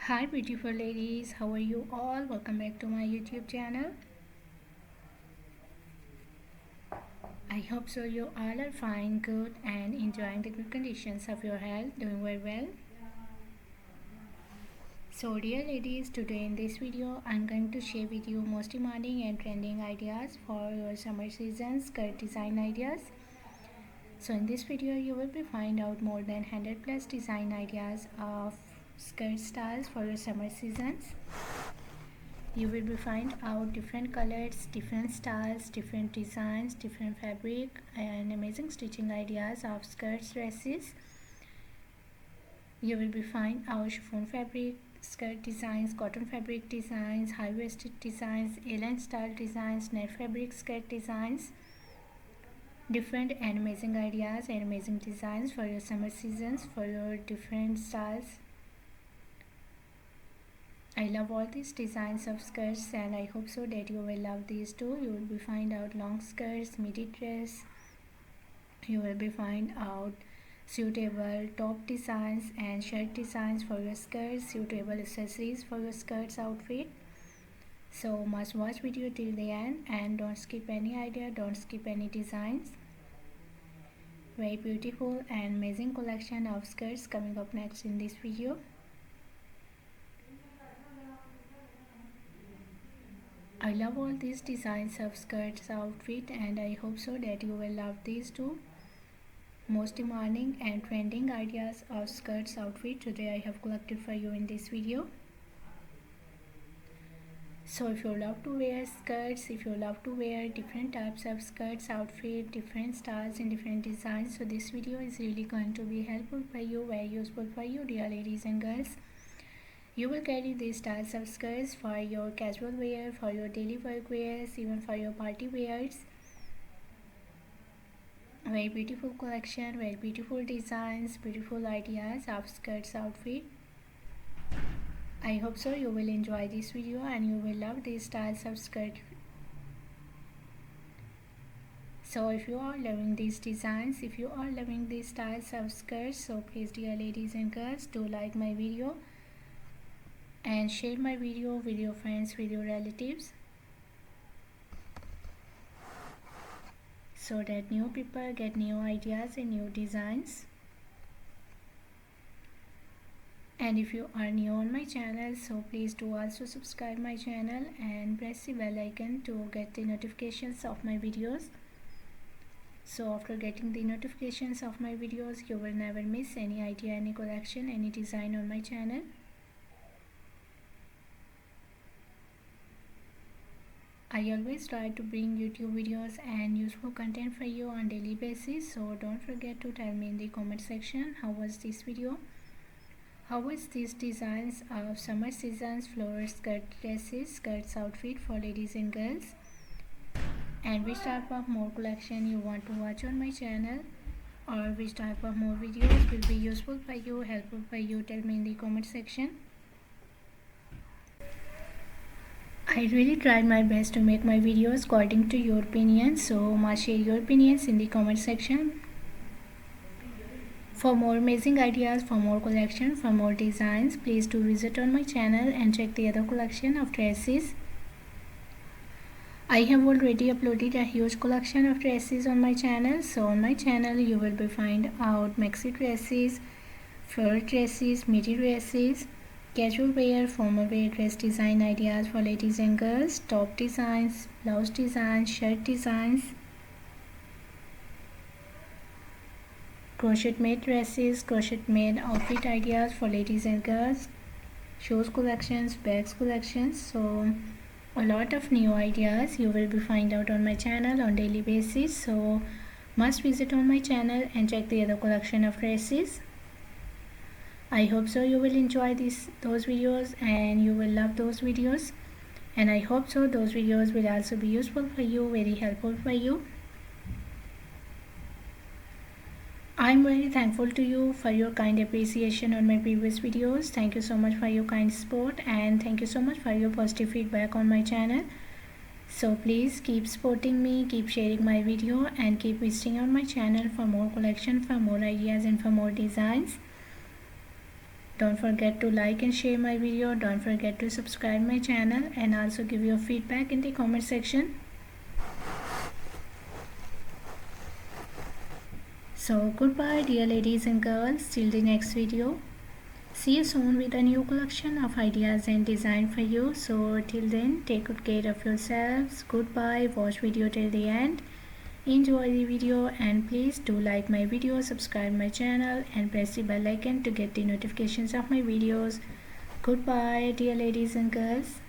Hi beautiful ladies, how are you all? Welcome back to my YouTube channel. I hope so you all are fine, good and enjoying the good conditions of your health, doing very well. So dear ladies, today in this video I'm going to share with you most demanding and trending ideas for your summer season skirt design ideas. So in this video you will be find out more than 100 plus design ideas of skirt styles for your summer seasons. You will be find out different colors, different styles, different designs, different fabric and amazing stitching ideas of skirts, dresses. You will be find our chiffon fabric skirt designs, cotton fabric designs, high-waisted designs, A-line style designs, net fabric skirt designs, different and amazing ideas and amazing designs for your summer seasons, for your different styles. I love all these designs of skirts and I hope so that you will love these too. You will be find out long skirts, midi dress. You will be find out suitable top designs and shirt designs for your skirts, suitable accessories for your skirts outfit. So must watch video till the end and don't skip any idea, don't skip any designs. Very beautiful and amazing collection of skirts coming up next in this video. I love all these designs of skirts outfit and I hope so that you will love these too. Most demanding and trending ideas of skirts outfit today I have collected for you in this video. So if you love to wear skirts, if you love to wear different types of skirts outfit, different styles and different designs, so this video is really going to be helpful for you, very useful for you dear ladies and girls. You will carry these styles of skirts for your casual wear, for your daily work wears, even for your party wears. Very beautiful collection, very beautiful designs, beautiful ideas of skirts outfit. I hope so you will enjoy this video and you will love these styles of skirt. So if you are loving these designs, if you are loving these styles of skirts, so please dear ladies and girls, do like my video and share my video with your friends, with your relatives, so that new people get new ideas and new designs. And if you are new on my channel, so please do also subscribe my channel and press the bell icon to get the notifications of my videos. So after getting the notifications of my videos, you will never miss any idea, any collection, any design on my channel. I always try to bring YouTube videos and useful content for you on daily basis, so don't forget to tell me in the comment section how was this video, how was these designs of summer seasons floral skirt dresses, skirts outfit for ladies and girls, and which type of more collection you want to watch on my channel, or which type of more videos will be useful for you, helpful for you. Tell me in the comment section. I really tried my best to make my videos according to your opinions, so must share your opinions in the comment section. For more amazing ideas, for more collection, for more designs, please do visit on my channel and check the other collection of dresses. I have already uploaded a huge collection of dresses on my channel. So on my channel you will be find out maxi dresses, floral dresses, midi dresses, casual wear, formal wear dress design ideas for ladies and girls, top designs, blouse designs, shirt designs, crochet made dresses, crochet made outfit ideas for ladies and girls, shoes collections, bags collections. So a lot of new ideas you will be find out on my channel on daily basis, so must visit on my channel and check the other collection of dresses. I hope so you will enjoy those videos and you will love those videos, and I hope so those videos will also be useful for you, very helpful for you. I'm very thankful to you for your kind appreciation on my previous videos. Thank you so much for your kind support and thank you so much for your positive feedback on my channel. So please keep supporting me, keep sharing my video and keep visiting on my channel for more collection, for more ideas and for more designs. Don't forget to like and share my video. Don't forget to subscribe my channel and also give your feedback in the comment section. So goodbye dear ladies and girls, till the next video. See you soon with a new collection of ideas and design for you. So till then, take good care of yourselves. Goodbye. Watch video till the end. Enjoy the video and please do like my video, subscribe my channel and press the bell icon to get the notifications of my videos. Goodbye dear ladies and girls.